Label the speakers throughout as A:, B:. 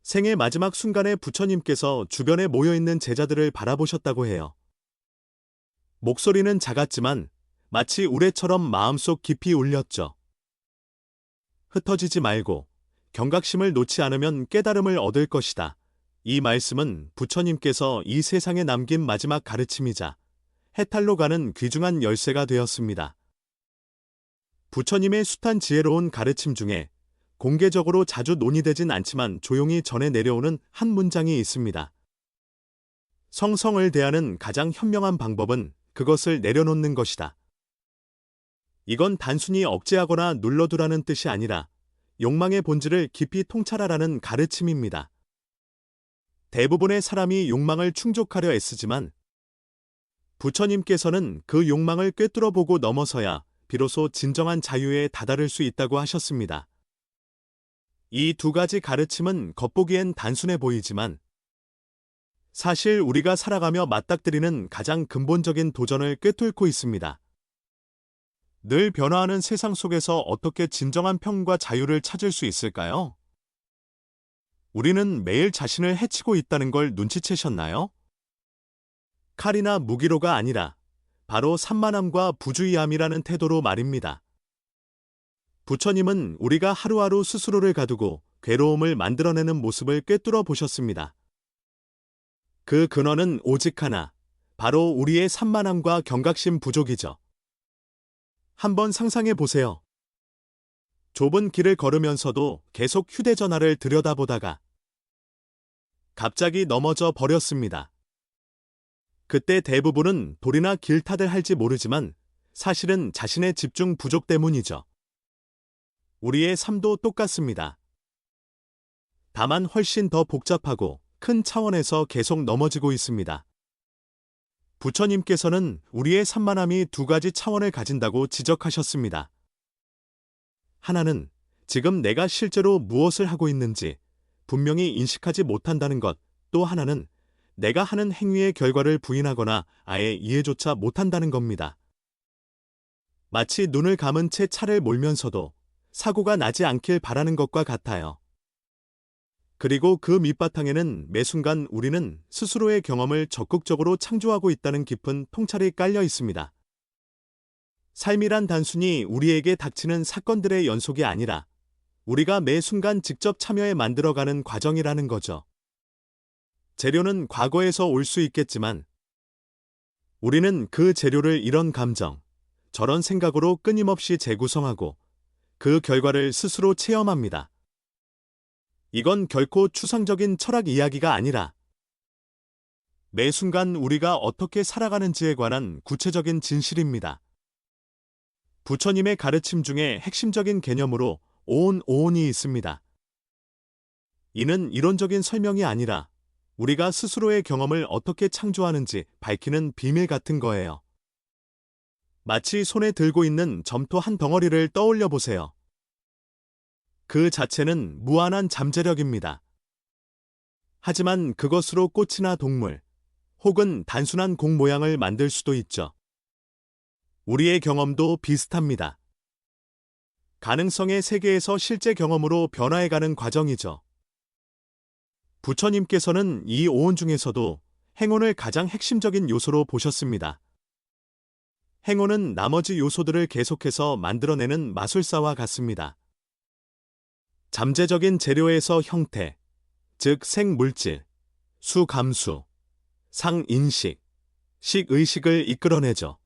A: 생의 마지막 순간에 부처님께서 주변에 모여있는 제자들을 바라보셨다고 해요. 목소리는 작았지만 마치 우레처럼 마음속 깊이 울렸죠. 흩어지지 말고 경각심을 놓지 않으면 깨달음을 얻을 것이다. 이 말씀은 부처님께서 이 세상에 남긴 마지막 가르침이자 해탈로 가는 귀중한 열쇠가 되었습니다. 부처님의 숱한 지혜로운 가르침 중에 공개적으로 자주 논의되진 않지만 조용히 전해 내려오는 한 문장이 있습니다. 성성을 대하는 가장 현명한 방법은 그것을 내려놓는 것이다. 이건 단순히 억제하거나 눌러두라는 뜻이 아니라 욕망의 본질을 깊이 통찰하라는 가르침입니다. 대부분의 사람이 욕망을 충족하려 애쓰지만 부처님께서는 그 욕망을 꿰뚫어보고 넘어서야 비로소 진정한 자유에 다다를 수 있다고 하셨습니다. 이 두 가지 가르침은 겉보기엔 단순해 보이지만 사실 우리가 살아가며 맞닥뜨리는 가장 근본적인 도전을 꿰뚫고 있습니다. 늘 변화하는 세상 속에서 어떻게 진정한 평과 자유를 찾을 수 있을까요? 우리는 매일 자신을 해치고 있다는 걸 눈치채셨나요? 칼이나 무기로가 아니라 바로 산만함과 부주의함이라는 태도로 말입니다. 부처님은 우리가 하루하루 스스로를 가두고 괴로움을 만들어내는 모습을 꿰뚫어 보셨습니다. 그 근원은 오직 하나, 바로 우리의 산만함과 경각심 부족이죠. 한번 상상해 보세요. 좁은 길을 걸으면서도 계속 휴대전화를 들여다보다가 갑자기 넘어져 버렸습니다. 그때 대부분은 돌이나 길탓을 할지 모르지만 사실은 자신의 집중 부족 때문이죠. 우리의 삶도 똑같습니다. 다만 훨씬 더 복잡하고 큰 차원에서 계속 넘어지고 있습니다. 부처님께서는 우리의 산만함이 두 가지 차원을 가진다고 지적하셨습니다. 하나는 지금 내가 실제로 무엇을 하고 있는지 분명히 인식하지 못한다는 것, 또 하나는 내가 하는 행위의 결과를 부인하거나 아예 이해조차 못한다는 겁니다. 마치 눈을 감은 채 차를 몰면서도 사고가 나지 않길 바라는 것과 같아요. 그리고 그 밑바탕에는 매 순간 우리는 스스로의 경험을 적극적으로 창조하고 있다는 깊은 통찰이 깔려 있습니다. 삶이란 단순히 우리에게 닥치는 사건들의 연속이 아니라 우리가 매 순간 직접 참여해 만들어가는 과정이라는 거죠. 재료는 과거에서 올 수 있겠지만 우리는 그 재료를 이런 감정, 저런 생각으로 끊임없이 재구성하고 그 결과를 스스로 체험합니다. 이건 결코 추상적인 철학 이야기가 아니라 매 순간 우리가 어떻게 살아가는지에 관한 구체적인 진실입니다. 부처님의 가르침 중에 핵심적인 개념으로 오온이 있습니다. 이는 이론적인 설명이 아니라 우리가 스스로의 경험을 어떻게 창조하는지 밝히는 비밀 같은 거예요. 마치 손에 들고 있는 점토 한 덩어리를 떠올려 보세요. 그 자체는 무한한 잠재력입니다. 하지만 그것으로 꽃이나 동물, 혹은 단순한 공 모양을 만들 수도 있죠. 우리의 경험도 비슷합니다. 가능성의 세계에서 실제 경험으로 변화해가는 과정이죠. 부처님께서는 이 오온 중에서도 행운을 가장 핵심적인 요소로 보셨습니다. 행운은 나머지 요소들을 계속해서 만들어내는 마술사와 같습니다. 잠재적인 재료에서 형태, 즉 생물질, 수감수, 상인식, 식의식을 이끌어내죠.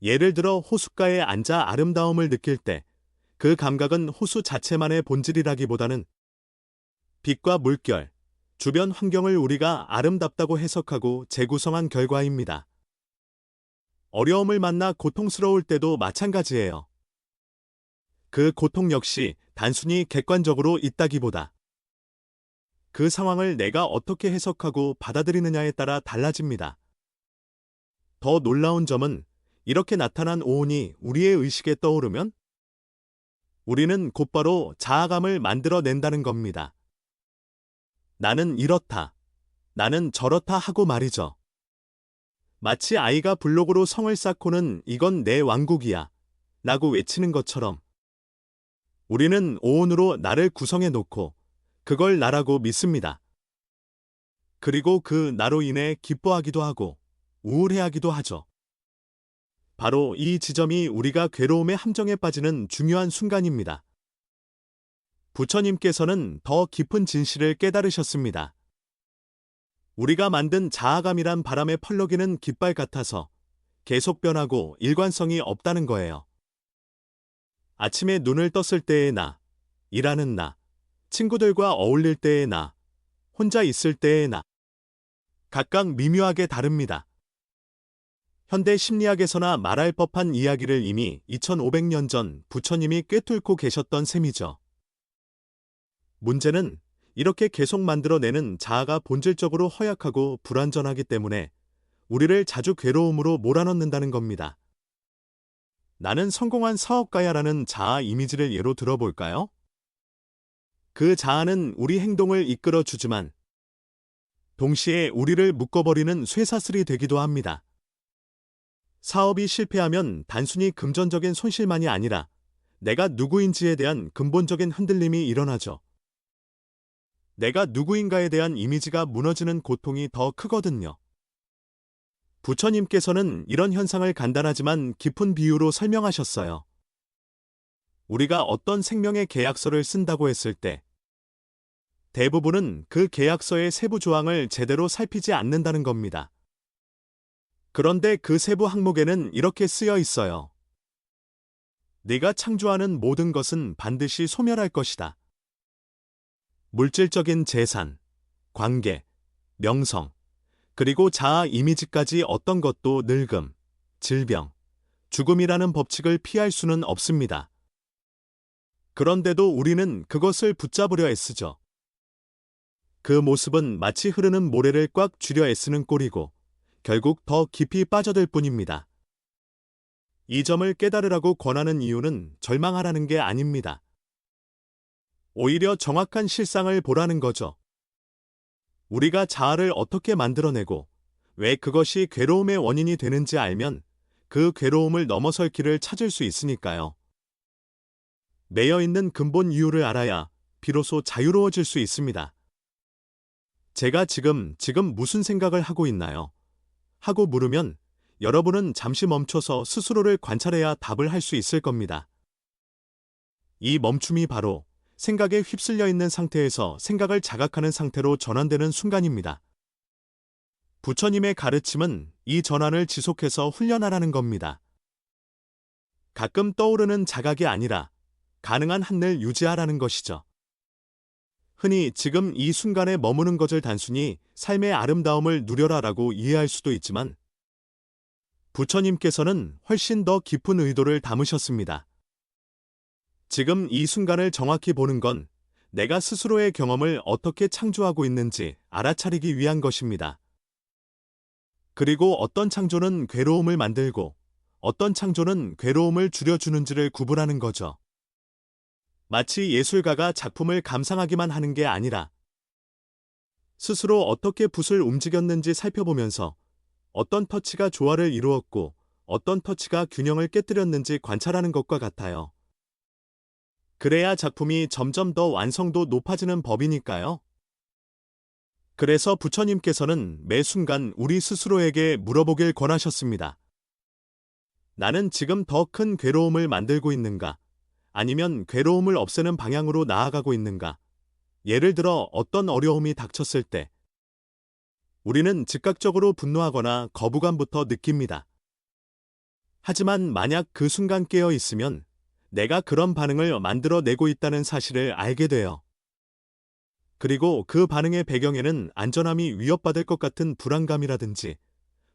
A: 예를 들어 호숫가에 앉아 아름다움을 느낄 때 그 감각은 호수 자체만의 본질이라기보다는 빛과 물결, 주변 환경을 우리가 아름답다고 해석하고 재구성한 결과입니다. 어려움을 만나 고통스러울 때도 마찬가지예요. 그 고통 역시 단순히 객관적으로 있다기보다 그 상황을 내가 어떻게 해석하고 받아들이느냐에 따라 달라집니다. 더 놀라운 점은 이렇게 나타난 오온이 우리의 의식에 떠오르면 우리는 곧바로 자아감을 만들어낸다는 겁니다. 나는 이렇다, 나는 저렇다 하고 말이죠. 마치 아이가 블록으로 성을 쌓고는 이건 내 왕국이야 라고 외치는 것처럼 우리는 오온으로 나를 구성해 놓고 그걸 나라고 믿습니다. 그리고 그 나로 인해 기뻐하기도 하고 우울해하기도 하죠. 바로 이 지점이 우리가 괴로움의 함정에 빠지는 중요한 순간입니다. 부처님께서는 더 깊은 진실을 깨달으셨습니다. 우리가 만든 자아감이란 바람에 펄럭이는 깃발 같아서 계속 변하고 일관성이 없다는 거예요. 아침에 눈을 떴을 때의 나, 일하는 나, 친구들과 어울릴 때의 나, 혼자 있을 때의 나. 각각 미묘하게 다릅니다. 현대 심리학에서나 말할 법한 이야기를 이미 2500년 전 부처님이 꿰뚫고 계셨던 셈이죠. 문제는 이렇게 계속 만들어내는 자아가 본질적으로 허약하고 불완전하기 때문에 우리를 자주 괴로움으로 몰아넣는다는 겁니다. 나는 성공한 사업가야라는 자아 이미지를 예로 들어볼까요? 그 자아는 우리 행동을 이끌어주지만 동시에 우리를 묶어버리는 쇠사슬이 되기도 합니다. 사업이 실패하면 단순히 금전적인 손실만이 아니라 내가 누구인지에 대한 근본적인 흔들림이 일어나죠. 내가 누구인가에 대한 이미지가 무너지는 고통이 더 크거든요. 부처님께서는 이런 현상을 간단하지만 깊은 비유로 설명하셨어요. 우리가 어떤 생명의 계약서를 쓴다고 했을 때 대부분은 그 계약서의 세부 조항을 제대로 살피지 않는다는 겁니다. 그런데 그 세부 항목에는 이렇게 쓰여 있어요. 네가 창조하는 모든 것은 반드시 소멸할 것이다. 물질적인 재산, 관계, 명성, 그리고 자아 이미지까지 어떤 것도 늙음, 질병, 죽음이라는 법칙을 피할 수는 없습니다. 그런데도 우리는 그것을 붙잡으려 애쓰죠. 그 모습은 마치 흐르는 모래를 꽉 쥐려 애쓰는 꼴이고 결국 더 깊이 빠져들 뿐입니다. 이 점을 깨달으라고 권하는 이유는 절망하라는 게 아닙니다. 오히려 정확한 실상을 보라는 거죠. 우리가 자아를 어떻게 만들어내고 왜 그것이 괴로움의 원인이 되는지 알면 그 괴로움을 넘어설 길을 찾을 수 있으니까요. 매여 있는 근본 이유를 알아야 비로소 자유로워질 수 있습니다. 제가 지금 무슨 생각을 하고 있나요? 하고 물으면 여러분은 잠시 멈춰서 스스로를 관찰해야 답을 할 수 있을 겁니다. 이 멈춤이 바로 생각에 휩쓸려 있는 상태에서 생각을 자각하는 상태로 전환되는 순간입니다. 부처님의 가르침은 이 전환을 지속해서 훈련하라는 겁니다. 가끔 떠오르는 자각이 아니라 가능한 한을 유지하라는 것이죠. 흔히 지금 이 순간에 머무는 것을 단순히 삶의 아름다움을 누려라라고 이해할 수도 있지만 부처님께서는 훨씬 더 깊은 의도를 담으셨습니다. 지금 이 순간을 정확히 보는 건 내가 스스로의 경험을 어떻게 창조하고 있는지 알아차리기 위한 것입니다. 그리고 어떤 창조는 괴로움을 만들고 어떤 창조는 괴로움을 줄여주는지를 구분하는 거죠. 마치 예술가가 작품을 감상하기만 하는 게 아니라 스스로 어떻게 붓을 움직였는지 살펴보면서 어떤 터치가 조화를 이루었고 어떤 터치가 균형을 깨뜨렸는지 관찰하는 것과 같아요. 그래야 작품이 점점 더 완성도 높아지는 법이니까요. 그래서 부처님께서는 매 순간 우리 스스로에게 물어보길 권하셨습니다. 나는 지금 더 큰 괴로움을 만들고 있는가? 아니면 괴로움을 없애는 방향으로 나아가고 있는가? 예를 들어 어떤 어려움이 닥쳤을 때 우리는 즉각적으로 분노하거나 거부감부터 느낍니다. 하지만 만약 그 순간 깨어 있으면 내가 그런 반응을 만들어내고 있다는 사실을 알게 돼요. 그리고 그 반응의 배경에는 안전함이 위협받을 것 같은 불안감이라든지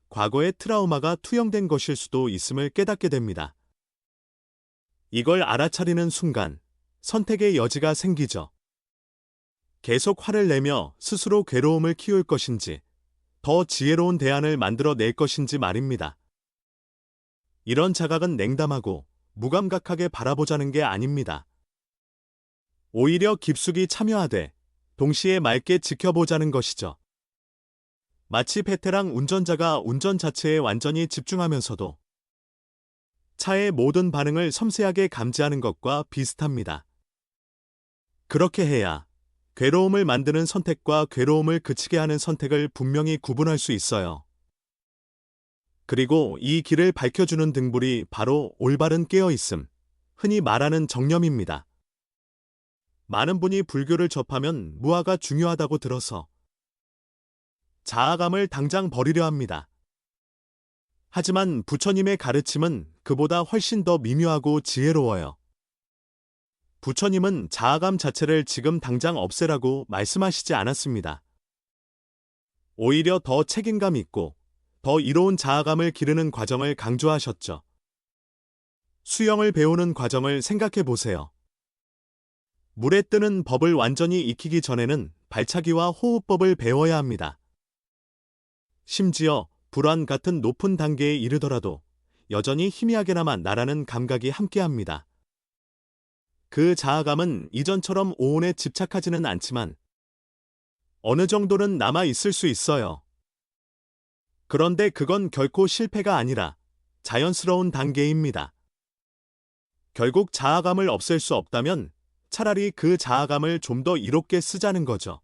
A: 과거의 트라우마가 투영된 것일 수도 있음을 깨닫게 됩니다. 이걸 알아차리는 순간 선택의 여지가 생기죠. 계속 화를 내며 스스로 괴로움을 키울 것인지 더 지혜로운 대안을 만들어낼 것인지 말입니다. 이런 자각은 냉담하고 무감각하게 바라보자는 게 아닙니다. 오히려 깊숙이 참여하되 동시에 맑게 지켜보자는 것이죠. 마치 베테랑 운전자가 운전 자체에 완전히 집중하면서도 차의 모든 반응을 섬세하게 감지하는 것과 비슷합니다. 그렇게 해야 괴로움을 만드는 선택과 괴로움을 그치게 하는 선택을 분명히 구분할 수 있어요. 그리고 이 길을 밝혀주는 등불이 바로 올바른 깨어있음, 흔히 말하는 정념입니다. 많은 분이 불교를 접하면 무아가 중요하다고 들어서 자아감을 당장 버리려 합니다. 하지만 부처님의 가르침은 그보다 훨씬 더 미묘하고 지혜로워요. 부처님은 자아감 자체를 지금 당장 없애라고 말씀하시지 않았습니다. 오히려 더 책임감 있고 더 이로운 자아감을 기르는 과정을 강조하셨죠. 수영을 배우는 과정을 생각해 보세요. 물에 뜨는 법을 완전히 익히기 전에는 발차기와 호흡법을 배워야 합니다. 심지어 불안 같은 높은 단계에 이르더라도 여전히 희미하게나마 나라는 감각이 함께합니다. 그 자아감은 이전처럼 오온에 집착하지는 않지만 어느 정도는 남아 있을 수 있어요. 그런데 그건 결코 실패가 아니라 자연스러운 단계입니다. 결국 자아감을 없앨 수 없다면 차라리 그 자아감을 좀 더 이롭게 쓰자는 거죠.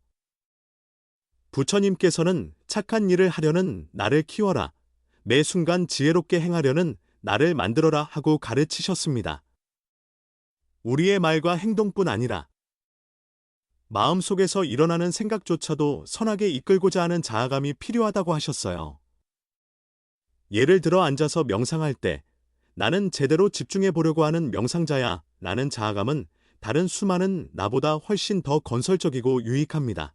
A: 부처님께서는 착한 일을 하려는 나를 키워라, 매 순간 지혜롭게 행하려는 나를 만들어라 하고 가르치셨습니다. 우리의 말과 행동뿐 아니라 마음속에서 일어나는 생각조차도 선하게 이끌고자 하는 자아감이 필요하다고 하셨어요. 예를 들어 앉아서 명상할 때 나는 제대로 집중해 보려고 하는 명상자야 라는 자아감은 다른 수많은 나보다 훨씬 더 건설적이고 유익합니다.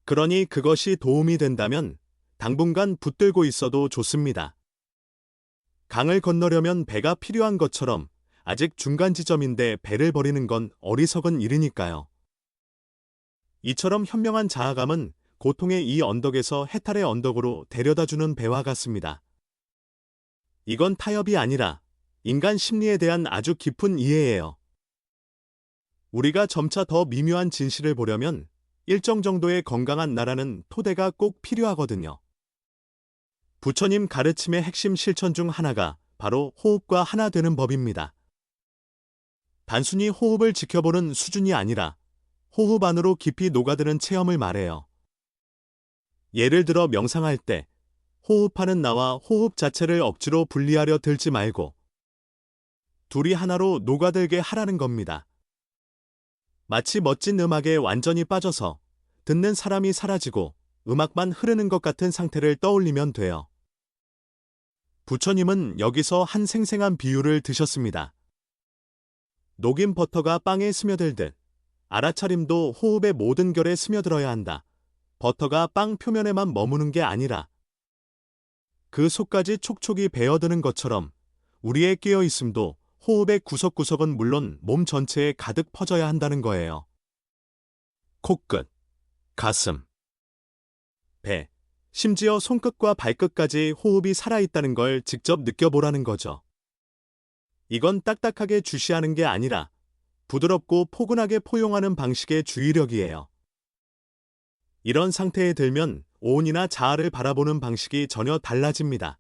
A: 그러니 그것이 도움이 된다면 당분간 붙들고 있어도 좋습니다. 강을 건너려면 배가 필요한 것처럼 아직 중간 지점인데 배를 버리는 건 어리석은 일이니까요. 이처럼 현명한 자아감은 고통의 이 언덕에서 해탈의 언덕으로 데려다주는 배와 같습니다. 이건 타협이 아니라 인간 심리에 대한 아주 깊은 이해예요. 우리가 점차 더 미묘한 진실을 보려면 일정 정도의 건강한 나라는 토대가 꼭 필요하거든요. 부처님 가르침의 핵심 실천 중 하나가 바로 호흡과 하나 되는 법입니다. 단순히 호흡을 지켜보는 수준이 아니라 호흡 안으로 깊이 녹아드는 체험을 말해요. 예를 들어 명상할 때 호흡하는 나와 호흡 자체를 억지로 분리하려 들지 말고 둘이 하나로 녹아들게 하라는 겁니다. 마치 멋진 음악에 완전히 빠져서 듣는 사람이 사라지고 음악만 흐르는 것 같은 상태를 떠올리면 돼요. 부처님은 여기서 한 생생한 비유를 드셨습니다. 녹인 버터가 빵에 스며들듯 알아차림도 호흡의 모든 결에 스며들어야 한다. 버터가 빵 표면에만 머무는 게 아니라 그 속까지 촉촉이 배어드는 것처럼 우리의 깨어있음도 호흡의 구석구석은 물론 몸 전체에 가득 퍼져야 한다는 거예요. 코끝, 가슴, 배, 심지어 손끝과 발끝까지 호흡이 살아있다는 걸 직접 느껴보라는 거죠. 이건 딱딱하게 주시하는 게 아니라 부드럽고 포근하게 포용하는 방식의 주의력이에요. 이런 상태에 들면 오온이나 자아를 바라보는 방식이 전혀 달라집니다.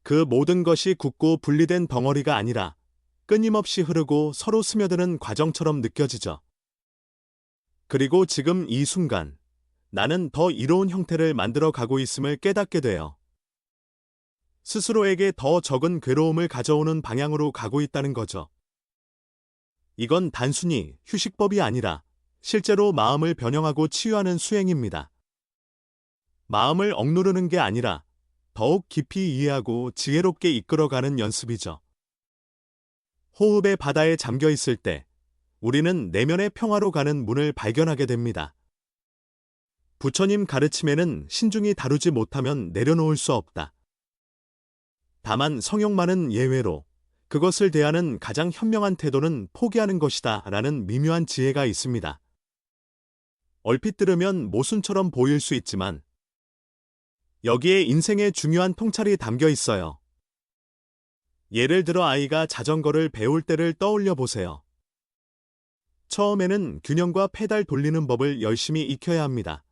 A: 그 모든 것이 굳고 분리된 덩어리가 아니라 끊임없이 흐르고 서로 스며드는 과정처럼 느껴지죠. 그리고 지금 이 순간 나는 더 이로운 형태를 만들어 가고 있음을 깨닫게 돼요. 스스로에게 더 적은 괴로움을 가져오는 방향으로 가고 있다는 거죠. 이건 단순히 휴식법이 아니라 실제로 마음을 변형하고 치유하는 수행입니다. 마음을 억누르는 게 아니라 더욱 깊이 이해하고 지혜롭게 이끌어가는 연습이죠. 호흡의 바다에 잠겨 있을 때 우리는 내면의 평화로 가는 문을 발견하게 됩니다. 부처님 가르침에는 신중히 다루지 못하면 내려놓을 수 없다. 다만 성욕만은 예외로 그것을 대하는 가장 현명한 태도는 포기하는 것이다 라는 미묘한 지혜가 있습니다. 얼핏 들으면 모순처럼 보일 수 있지만 여기에 인생의 중요한 통찰이 담겨 있어요. 예를 들어 아이가 자전거를 배울 때를 떠올려 보세요. 처음에는 균형과 페달 돌리는 법을 열심히 익혀야 합니다.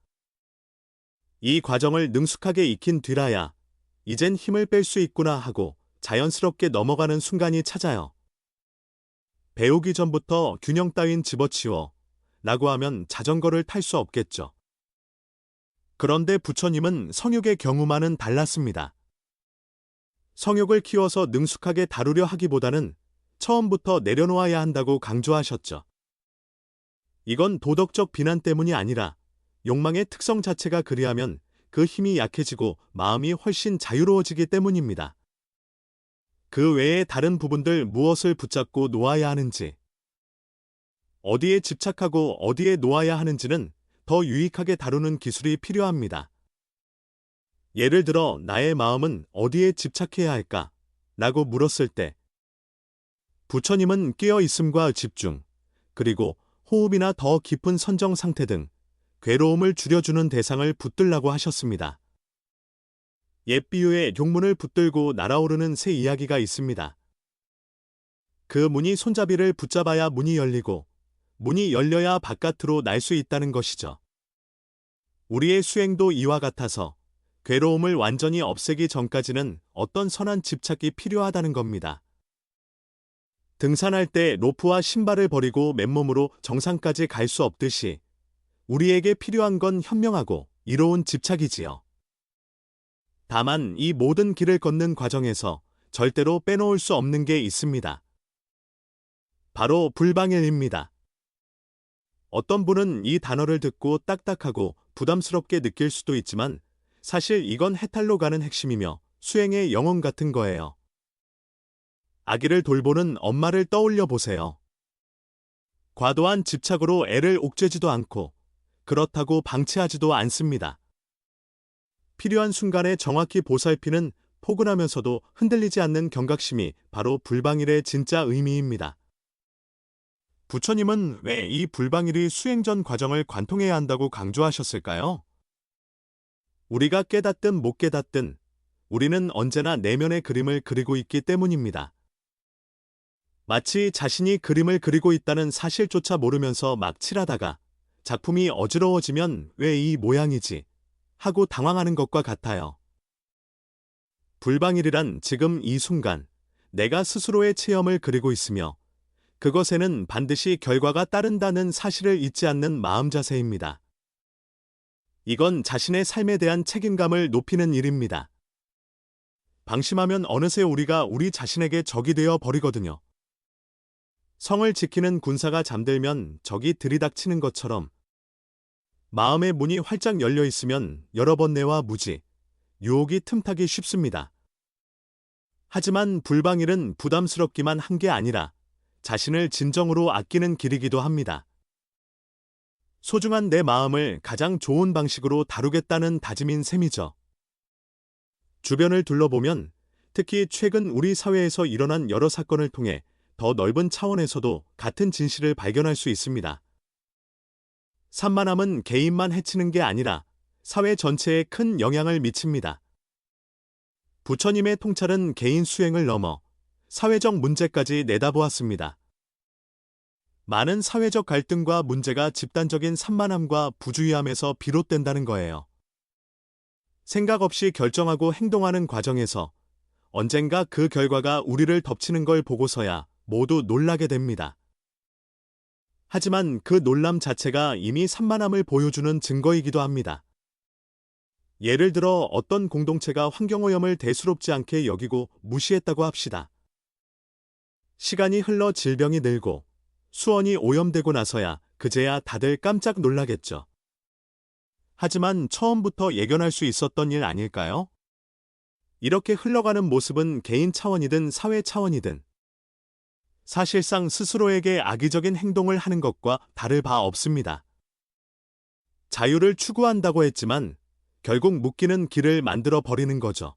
A: 이 과정을 능숙하게 익힌 뒤라야 이젠 힘을 뺄 수 있구나 하고 자연스럽게 넘어가는 순간이 찾아요. 배우기 전부터 균형 따윈 집어치워 라고 하면 자전거를 탈 수 없겠죠. 그런데 부처님은 성욕의 경우만은 달랐습니다. 성욕을 키워서 능숙하게 다루려 하기보다는 처음부터 내려놓아야 한다고 강조하셨죠. 이건 도덕적 비난 때문이 아니라 욕망의 특성 자체가 그리하면 그 힘이 약해지고 마음이 훨씬 자유로워지기 때문입니다. 그 외에 다른 부분들 무엇을 붙잡고 놓아야 하는지, 어디에 집착하고 어디에 놓아야 하는지는 더 유익하게 다루는 기술이 필요합니다. 예를 들어 나의 마음은 어디에 집착해야 할까? 라고 물었을 때 부처님은 깨어 있음과 집중, 그리고 호흡이나 더 깊은 선정 상태 등 괴로움을 줄여주는 대상을 붙들라고 하셨습니다. 옛 비유에 용문을 붙들고 날아오르는 새 이야기가 있습니다. 그 문이 손잡이를 붙잡아야 문이 열리고 문이 열려야 바깥으로 날 수 있다는 것이죠. 우리의 수행도 이와 같아서 괴로움을 완전히 없애기 전까지는 어떤 선한 집착이 필요하다는 겁니다. 등산할 때 로프와 신발을 버리고 맨몸으로 정상까지 갈 수 없듯이 우리에게 필요한 건 현명하고 이로운 집착이지요. 다만 이 모든 길을 걷는 과정에서 절대로 빼놓을 수 없는 게 있습니다. 바로 불방일입니다. 어떤 분은 이 단어를 듣고 딱딱하고 부담스럽게 느낄 수도 있지만 사실 이건 해탈로 가는 핵심이며 수행의 영혼 같은 거예요. 아기를 돌보는 엄마를 떠올려 보세요. 과도한 집착으로 애를 옥죄지도 않고 그렇다고 방치하지도 않습니다. 필요한 순간에 정확히 보살피는 포근하면서도 흔들리지 않는 경각심이 바로 불방일의 진짜 의미입니다. 부처님은 왜 이 불방일의 수행 전 과정을 관통해야 한다고 강조하셨을까요? 우리가 깨닫든 못 깨닫든 우리는 언제나 내면의 그림을 그리고 있기 때문입니다. 마치 자신이 그림을 그리고 있다는 사실조차 모르면서 막 칠하다가 작품이 어지러워지면 왜 이 모양이지? 하고 당황하는 것과 같아요. 불방일이란 지금 이 순간 내가 스스로의 체험을 그리고 있으며 그것에는 반드시 결과가 따른다는 사실을 잊지 않는 마음 자세입니다. 이건 자신의 삶에 대한 책임감을 높이는 일입니다. 방심하면 어느새 우리가 우리 자신에게 적이 되어 버리거든요. 성을 지키는 군사가 잠들면 적이 들이닥치는 것처럼 마음의 문이 활짝 열려 있으면 여러 번뇌와 무지, 유혹이 틈타기 쉽습니다. 하지만 불방일은 부담스럽기만 한 게 아니라 자신을 진정으로 아끼는 길이기도 합니다. 소중한 내 마음을 가장 좋은 방식으로 다루겠다는 다짐인 셈이죠. 주변을 둘러보면 특히 최근 우리 사회에서 일어난 여러 사건을 통해 더 넓은 차원에서도 같은 진실을 발견할 수 있습니다. 산만함은 개인만 해치는 게 아니라 사회 전체에 큰 영향을 미칩니다. 부처님의 통찰은 개인 수행을 넘어 사회적 문제까지 내다보았습니다. 많은 사회적 갈등과 문제가 집단적인 산만함과 부주의함에서 비롯된다는 거예요. 생각 없이 결정하고 행동하는 과정에서 언젠가 그 결과가 우리를 덮치는 걸 보고서야 모두 놀라게 됩니다. 하지만 그 놀람 자체가 이미 산만함을 보여주는 증거이기도 합니다. 예를 들어 어떤 공동체가 환경오염을 대수롭지 않게 여기고 무시했다고 합시다. 시간이 흘러 질병이 늘고 수원이 오염되고 나서야 그제야 다들 깜짝 놀라겠죠. 하지만 처음부터 예견할 수 있었던 일 아닐까요? 이렇게 흘러가는 모습은 개인 차원이든 사회 차원이든 사실상 스스로에게 악의적인 행동을 하는 것과 다를 바 없습니다. 자유를 추구한다고 했지만 결국 묶이는 길을 만들어 버리는 거죠.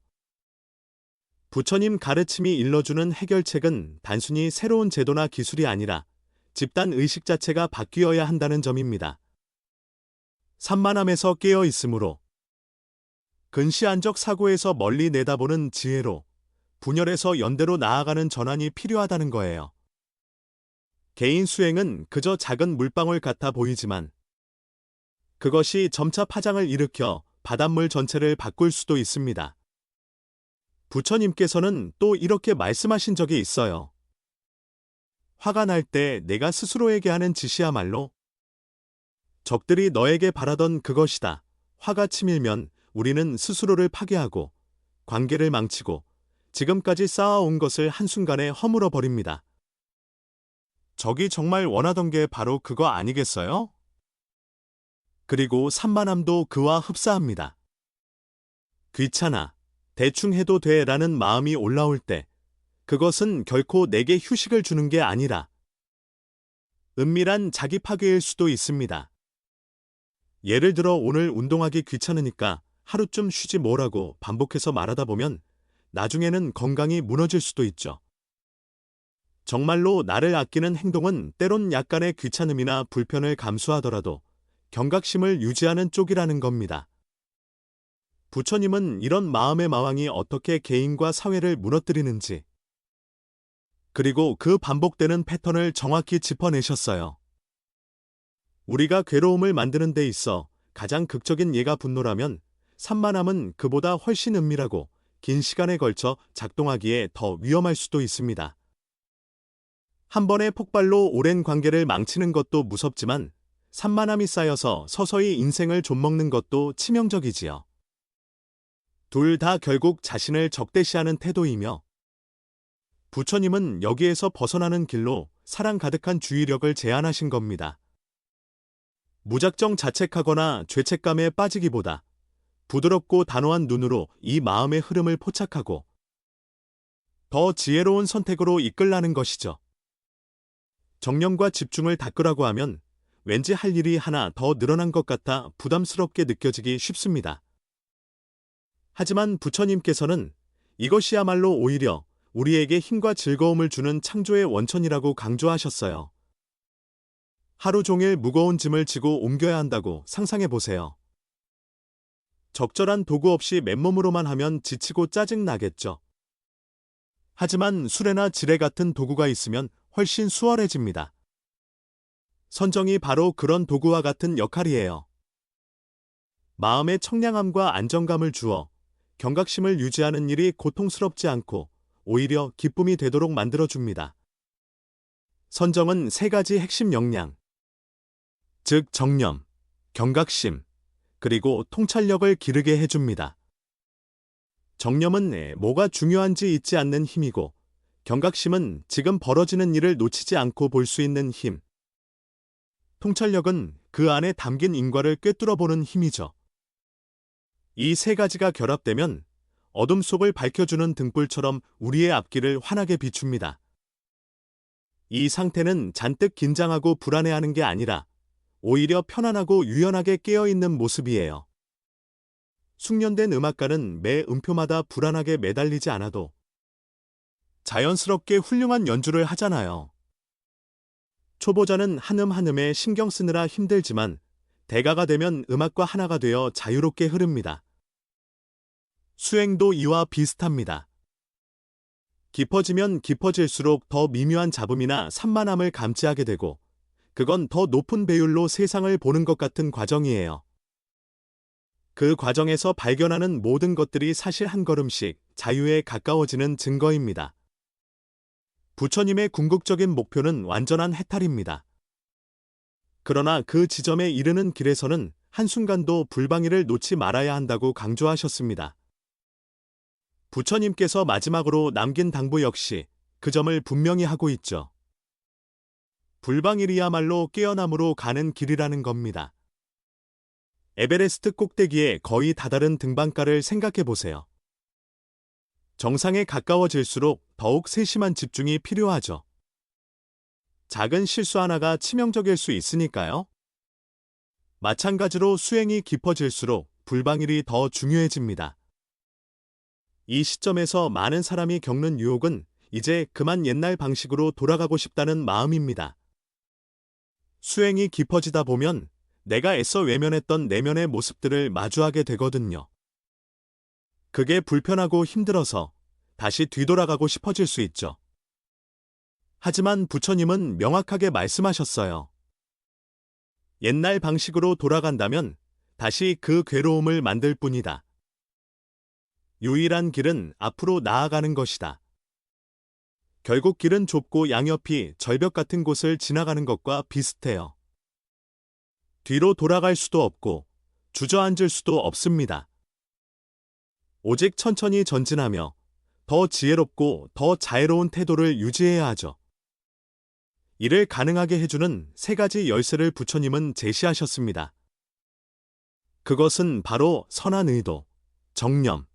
A: 부처님 가르침이 일러주는 해결책은 단순히 새로운 제도나 기술이 아니라 집단 의식 자체가 바뀌어야 한다는 점입니다. 산만함에서 깨어 있으므로, 근시안적 사고에서 멀리 내다보는 지혜로, 분열에서 연대로 나아가는 전환이 필요하다는 거예요. 개인 수행은 그저 작은 물방울 같아 보이지만 그것이 점차 파장을 일으켜 바닷물 전체를 바꿀 수도 있습니다. 부처님께서는 또 이렇게 말씀하신 적이 있어요. 화가 날 때 내가 스스로에게 하는 짓이야말로 적들이 너에게 바라던 그것이다. 화가 치밀면 우리는 스스로를 파괴하고 관계를 망치고 지금까지 쌓아온 것을 한순간에 허물어 버립니다. 적이 정말 원하던 게 바로 그거 아니겠어요? 그리고 산만함도 그와 흡사합니다. 귀찮아, 대충 해도 돼 라는 마음이 올라올 때 그것은 결코 내게 휴식을 주는 게 아니라 은밀한 자기 파괴일 수도 있습니다. 예를 들어 오늘 운동하기 귀찮으니까 하루쯤 쉬지 뭐라고 반복해서 말하다 보면 나중에는 건강이 무너질 수도 있죠. 정말로 나를 아끼는 행동은 때론 약간의 귀찮음이나 불편을 감수하더라도 경각심을 유지하는 쪽이라는 겁니다. 부처님은 이런 마음의 마왕이 어떻게 개인과 사회를 무너뜨리는지, 그리고 그 반복되는 패턴을 정확히 짚어내셨어요. 우리가 괴로움을 만드는 데 있어 가장 극적인 예가 분노라면 산만함은 그보다 훨씬 은밀하고 긴 시간에 걸쳐 작동하기에 더 위험할 수도 있습니다. 한 번의 폭발로 오랜 관계를 망치는 것도 무섭지만 산만함이 쌓여서 서서히 인생을 좀먹는 것도 치명적이지요. 둘 다 결국 자신을 적대시하는 태도이며 부처님은 여기에서 벗어나는 길로 사랑 가득한 주의력을 제안하신 겁니다. 무작정 자책하거나 죄책감에 빠지기보다 부드럽고 단호한 눈으로 이 마음의 흐름을 포착하고 더 지혜로운 선택으로 이끌라는 것이죠. 정념과 집중을 닦으라고 하면 왠지 할 일이 하나 더 늘어난 것 같아 부담스럽게 느껴지기 쉽습니다. 하지만 부처님께서는 이것이야말로 오히려 우리에게 힘과 즐거움을 주는 창조의 원천이라고 강조하셨어요. 하루 종일 무거운 짐을 지고 옮겨야 한다고 상상해 보세요. 적절한 도구 없이 맨몸으로만 하면 지치고 짜증 나겠죠. 하지만 수레나 지뢰 같은 도구가 있으면 훨씬 수월해집니다. 선정이 바로 그런 도구와 같은 역할이에요. 마음의 청량함과 안정감을 주어 경각심을 유지하는 일이 고통스럽지 않고 오히려 기쁨이 되도록 만들어줍니다. 선정은 세 가지 핵심 역량, 즉 정념, 경각심, 그리고 통찰력을 기르게 해줍니다. 정념은 뭐가 중요한지 잊지 않는 힘이고 경각심은 지금 벌어지는 일을 놓치지 않고 볼 수 있는 힘, 통찰력은 그 안에 담긴 인과를 꿰뚫어보는 힘이죠. 이 세 가지가 결합되면 어둠 속을 밝혀주는 등불처럼 우리의 앞길을 환하게 비춥니다. 이 상태는 잔뜩 긴장하고 불안해하는 게 아니라 오히려 편안하고 유연하게 깨어있는 모습이에요. 숙련된 음악가는 매 음표마다 불안하게 매달리지 않아도 자연스럽게 훌륭한 연주를 하잖아요. 초보자는 한 음 한 음에 신경 쓰느라 힘들지만 대가가 되면 음악과 하나가 되어 자유롭게 흐릅니다. 수행도 이와 비슷합니다. 깊어지면 깊어질수록 더 미묘한 잡음이나 산만함을 감지하게 되고 그건 더 높은 배율로 세상을 보는 것 같은 과정이에요. 그 과정에서 발견하는 모든 것들이 사실 한 걸음씩 자유에 가까워지는 증거입니다. 부처님의 궁극적인 목표는 완전한 해탈입니다. 그러나 그 지점에 이르는 길에서는 한순간도 불방이를 놓지 말아야 한다고 강조하셨습니다. 부처님께서 마지막으로 남긴 당부 역시 그 점을 분명히 하고 있죠. 불방일이야말로 깨어남으로 가는 길이라는 겁니다. 에베레스트 꼭대기에 거의 다다른 등반가를 생각해 보세요. 정상에 가까워질수록 더욱 세심한 집중이 필요하죠. 작은 실수 하나가 치명적일 수 있으니까요. 마찬가지로 수행이 깊어질수록 불방일이 더 중요해집니다. 이 시점에서 많은 사람이 겪는 유혹은 이제 그만 옛날 방식으로 돌아가고 싶다는 마음입니다. 수행이 깊어지다 보면 내가 애써 외면했던 내면의 모습들을 마주하게 되거든요. 그게 불편하고 힘들어서 다시 뒤돌아가고 싶어질 수 있죠. 하지만 부처님은 명확하게 말씀하셨어요. 옛날 방식으로 돌아간다면 다시 그 괴로움을 만들 뿐이다. 유일한 길은 앞으로 나아가는 것이다. 결국 길은 좁고 양옆이 절벽 같은 곳을 지나가는 것과 비슷해요. 뒤로 돌아갈 수도 없고 주저앉을 수도 없습니다. 오직 천천히 전진하며 더 지혜롭고 더 자애로운 태도를 유지해야 하죠. 이를 가능하게 해주는 세 가지 열쇠를 부처님은 제시하셨습니다. 그것은 바로 선한 의도, 정념,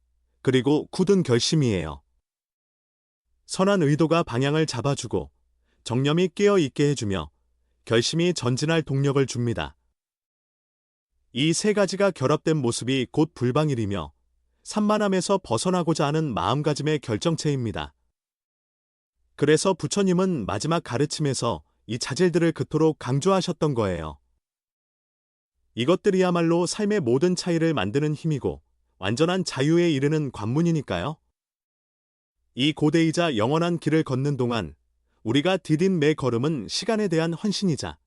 A: 그리고 굳은 결심이에요. 선한 의도가 방향을 잡아주고 정념이 깨어있게 해주며 결심이 전진할 동력을 줍니다. 이 세 가지가 결합된 모습이 곧 불방일이며 산만함에서 벗어나고자 하는 마음가짐의 결정체입니다. 그래서 부처님은 마지막 가르침에서 이 자질들을 그토록 강조하셨던 거예요. 이것들이야말로 삶의 모든 차이를 만드는 힘이고 완전한 자유에 이르는 관문이니까요. 이 고대이자 영원한 길을 걷는 동안 우리가 디딘 매 걸음은 시간에 대한 헌신이자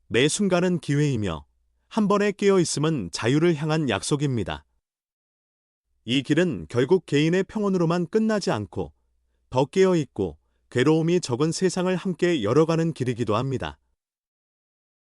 A: 매 순간은 기회이며 한 번에 깨어 있음은 자유를 향한 약속입니다. 이 길은 결국 개인의 평온으로만 끝나지 않고 더 깨어 있고 괴로움이 적은 세상을 함께 열어가는 길이기도 합니다.